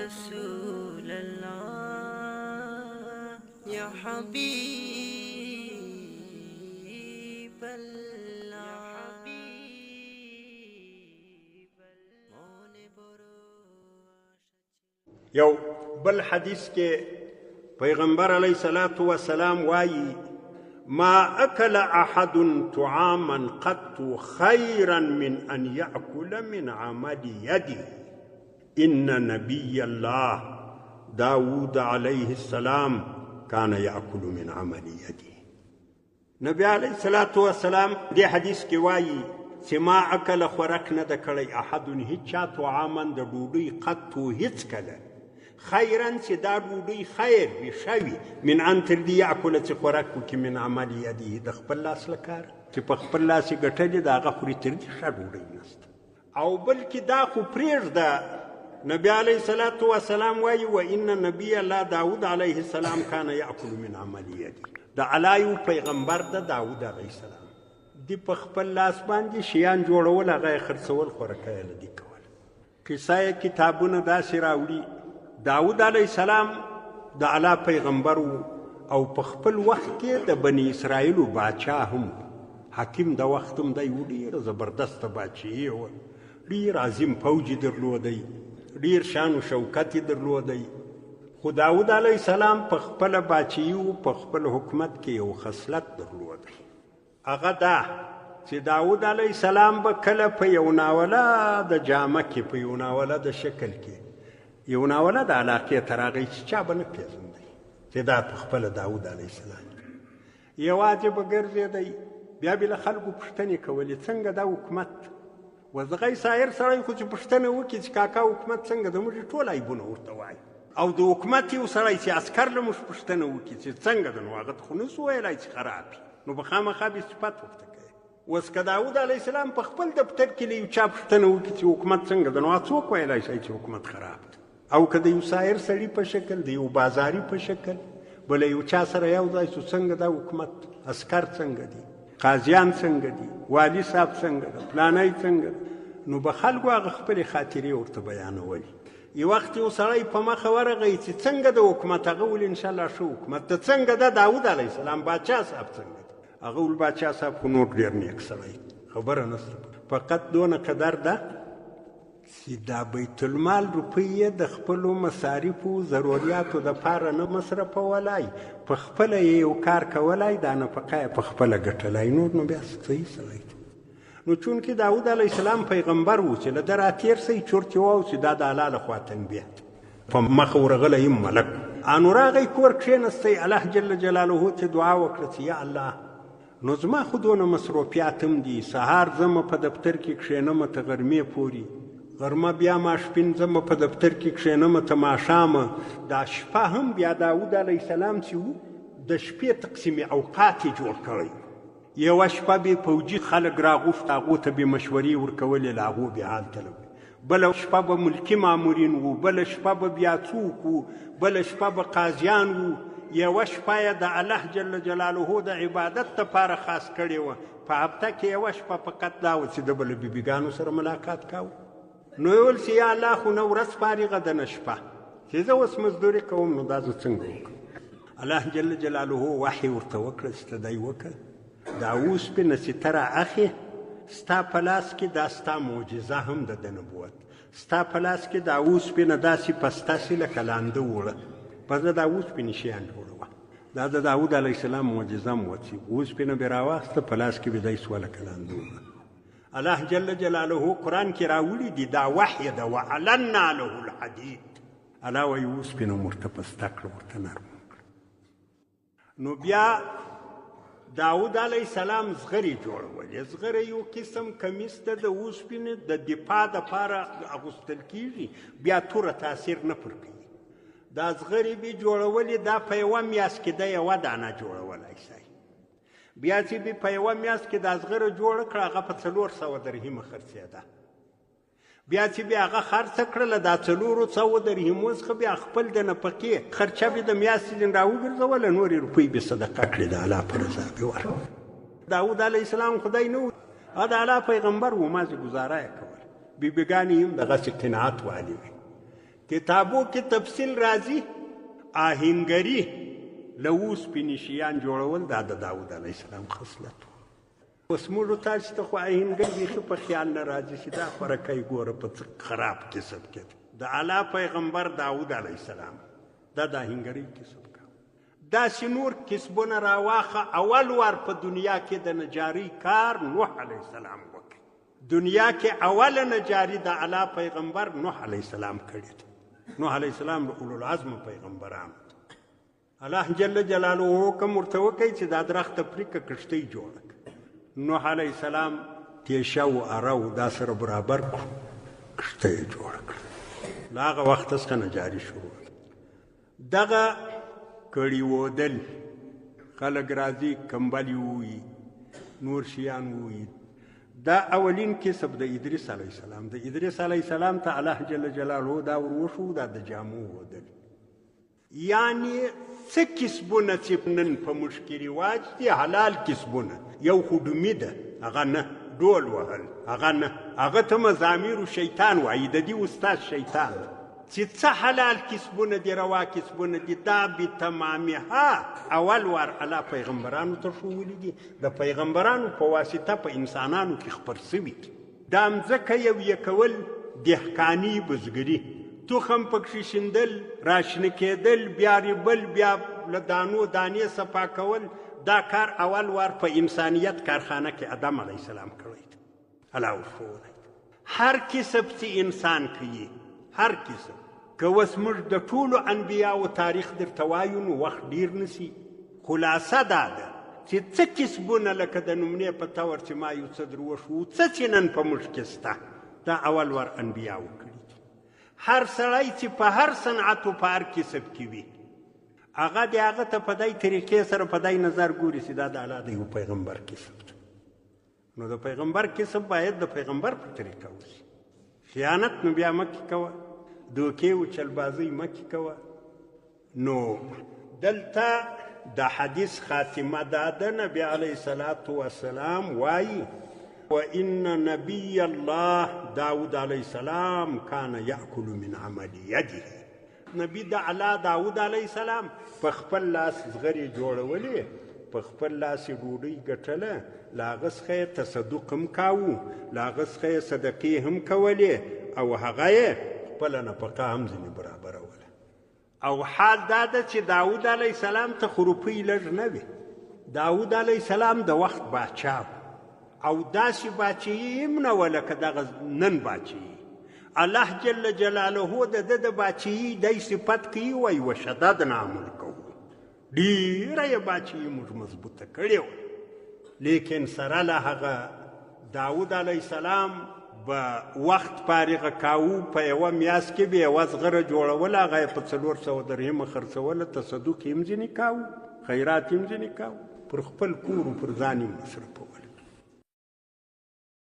رسول الله يا حبيب الله یو بل حدیث کې پیغمبر علیه الصلاة والسلام وایي ما اکل احد طعاما قط خيرا من ان يأكل من عمل يده ان نبي الله داود علیه السلام كان يأكل من عمل يده. نبی علیه الصلاة والسلام دې حدیث کې وایي چې ما اکل خوراک نه ده کړی احد هیڅ چا طعاما د ډوډۍ قط هیڅ کله خیرا چې دا ډوډۍ خیر وي ښه وي من ان تر دې یاکله چې خوراک وکړي من عمل یده د خپل لاس له کار چې په خپل لاس یې ګټلې د هغه خوري تر دې ښه ډوډۍ نسته او بلکې دا خو پرېږده نبی علیه الصلاة والسلام وایي وان نبی الله داود علیه السلام کان یاکل من عمل یده د علایو پیغمبر د داود علیه السلام دی په خپل لاس باندې شیان جوړول هغه یې خرڅول خوراکه یې لدي کول قصه یې کتابونه داسې راوړي داود علیه السلام د الله پیغمبر او په خپل وخت کې د بني اسرائیلو باچا هم حکیم د وخت هم دی و ډېر زبردسته باچایي وه ډېر عظیم فوج یې درلودی ډېر شان و شوکت یې درلودی خو داود علیه السلام په خپله باچایي و په خپل حکومت کې یو خصلت درلودی هغه دا چې داود علیه السلام به کله په یو ناوله د جامه کې په یو ناوله د شکل کې یو ناوله د علاقې ته راغی چې چا به نه پېژندی چې دا په خپله داود علیه السلام یوازې به ګرځېدی بیا به له خلکو پوښتنې کولې څنګه دا حکومت وزغی سایر سړی خو چې پوښتنه وکړي چې کاکا حکومت څنګه د موږ ټول عیبونه ورته وایي او د حکومت یو سړی چې عسکر له موږ پوښتنه وکړي چې څنګه ده نو هغه ته خو نسو ویلی چې خراب نو به خامخا به صفت ورته کوي اوس که داود علیه السلام په خپل دفتر کې له یو چا پوښتنه وکړي چې حکومت څنګه ده نو هغه څوک ویلی شي چې حکومت خراب ده او که د یو سایر سړي په شکل د یو بازاري په شکل بله یو چا سره یو ځای شو څنګه دا حکومت عسکر څنګه دي قاضیان څنګه دي والي صاحب څنګه ده پلانی څنګه ده نو به خلکو هغه خپلې خاطرې ورته بیانولي یو وخت یو سړی په مخه ورغی چې څنګه د حکومت هغه ولې انشاءالله ښه حکومت ده څنګه ده داود علیه السلام باچا صاحب څنګه ده هغه ول باچا صاحب خو نور ډېر نیک سړی خبره نشته فقط دونه قدر ده چې دا بیت المال روپۍ یې د خپلو مصارفو ضروریاتو دپاره نه مصرفولای په خپله یې یو کار کولی دا نفقه یې په خپله ګټلی نور نو بیا صحیح سړی نو چونکې داود علیه السلام پیغمبر و چې له ده راتېر سئ چورت یې واو چې دا د الله لخوا تنبیه په مخه ورغلی یم ملک نو راغی کور کښېنستی الله جل جلاله ته دعا وکړه چې یا الله نو زما خو دونه مصروفیات هم دي سهار ځمه په دفتر کې کښېنمه ته غرمې پورې غرمه بیا ماشپین ځمه په دفتر کې کښېنمه ته ماښامه دا شپه هم بیا داود علیه السلام چې و د شپې تقسیم اوقات یې جوړ کړی یوه شپه به فوجي خلک راغوښت هغو ته به مشورې ورکولې له هغو به حال طلب بله شپه به ملکي مامورین وو بله شپه به بیا څوک وو بله شپه به قاضیان وو یوه شپه یې د الله جل جلاله د عبادت دپاره خاص کړې وه په هفته کې یوه شپه فقط دا وه چې د به له بیبیګانو سره ملاقات کاوه نو یې ویل چې یا الله خو نه ورځ فارغه ده نه شپه چې زه اوس مزدوري کوم نو دا زه څنګه وکړم الله جل جلاله وحی ورته وکړه چې ته دی وکړه دا اوسپنه چې ته رااخې ستا په لاس کې دا ستا معجزه هم ده د نبوت ستا په لاس کې دا اوسپنه داسې پستاسې لکه لانده وړه پزه دا اوسپنې شیان جوړوه دا د داود علیه السلام معجزه هم وه چې اوسپنه به راواخسته په لاس کې به دی سوه لکه لانده وړه الله جل جلاله قرآن کې راوړي دي دا وحی ده وعلنا له الحدید الله وایي اوسپنه مو ورته پسته کړه ورته نرم کړه نو بیا داود علیه السلام زغرې جوړولې زغره یو قسم کمیس ده د اوسپنې د دفاع دپاره اغوستل کېږي بیا توره تاثیر نه پر کوي دا زغرې به جوړولې دا په یوه میاشت کې ده یوه دانه جوړولی شئ بیا چې به په یوه میاشت کې دا زغره جوړه کړه هغه په 400 درهمه خرڅېده بیا چې بیا هغه خرڅه کړله دا 400 درهمو څخه بیا خپل د نفقې خرچه به د میاشتې ځین راوګرځوله نورې روپۍ به صدقه کړې د الله په رضا به ورکړه داود علیه السلام خدای نه و هغه د الله پیغمبر و مازې ګزاره یې کوله بیبیګانې هم دغسې قناعت والي وي کتابو کې تفصیل راځي آهنګري له اوسپنې شیان جوړول دا د داود علیه السلام خصلت و. اوس موږ تاسو ته خو آهنګري بیخي په خیال نه راځي چې دا خورکۍ ګوره په خراب کسب کې د اعلی پیغمبر داود علیه السلام دا د آهنګري کسب کاوه. داسې نور کسبونه راواخه. اول وار په دنیا کې د نجاري کار نوح علیه السلام وکړ. دنیا کې اول نجاري د اعلی پیغمبر نوح علیه السلام کړی دی. نوح علیه السلام د اولو العزم پیغمبرانو الله جل جلاله حکم ورته وکړي چې دا درخته پرېږده کښتۍ جوړه کړه. نوح علیه السلام تیشه و اره و دا سره برابر کړو کښتۍ یې جوړه کړه. له هغه وخته څخه نجاري شروع ده. دغه کړیودل خلک راځي کمبلې ووایي نور شیان ووایي دا اولین کسب د ادریس علیه السلام. د ادریس علیه السلام ته الله جل جلاله دا ور وښو دا د جامو ودل. یعنی څه کسبونه چې نن په موږ کې رواج دي حلال کسبونه. یو خو ډومي ده هغه نه، ډول وهل هغه نه، هغه ته مزامیر شیطان وایي د دې استاد شیطان. چې څه حلال کسبونه دي روا کسبونه دي دا بتمامها اول وار الله پیغمبرانو ته ښوولي دي. د پیغمبرانو په واسطه په انسانانو کې خپر سوي دي. دا مځکه یو یې کول دهقاني بزګري تخم پکښې شیندل راشنه کېدل بیا ریبل بیا له دانو دانې صفا کول دا کار اول وار په انسانیت کارخانه کې آدم علیه السلام کړی دی. الله ورښولی هر کسب چې انسان کوي هر کسب که اوس موږ د ټولو انبیاو تاریخ درته وایو نو وخت ډیر نسي. خلاصه دا ده چې څه کسبونه لکه د نمونې په طور چې ما یو څه در وښو څه چې نن په موږ کې شته دا اول ور انبیاو کړي. هر سړی چې په هر صنعت و په هر کسب کې وي هغه د هغه ته په دای طریقې سره په دای نظر ګوري چې دا د الله د یو پیغمبر کسب ده. نو د پیغمبر کسب باید د پیغمبر په طریقه وشي. خیانت نو بیا مکې کوه، دوکې و چلبازۍ مکې کوه. نو دلته د حدیث خاتمه دا ده نبی علیه الصلاة والسلام وایي وإن نبي الله داود علیه السلام کان یأکل من عمل یده. نبی د الله داود علیه السلام په خپل لاس زغرې جوړولې په خپل لاس یې ډوډۍ ګټله له هغه څخه یې تصدق هم کاوه له هغه څخه یې صدقې هم کولې او هغه یې خپله نفقه هم ځینې برابروله. او حال دا ده چې داود علیه السلام ته خو روپۍ لږ نه وي. داود علیه السلام د وخت باچا او داسې باچایي هم نه وه لکه دغه نن باچایي. الله جل جلاله د ده د باچایي دی صفت کوي وایي وشددنا ملکه ډېره یې باچایي موږ مضبوطه کړې وه. لیکن سره له هغه داود علیه السلام به وخت فارغه کاوه په یوه میاشت کې به یوه زغره جوړوله هغه یې په 400 درهمه خرڅوله تصدق یې هم ځینې کاوه خیرات یې هم ځینې کاوه پر خپل کور و پر ځان یې مصرفوله.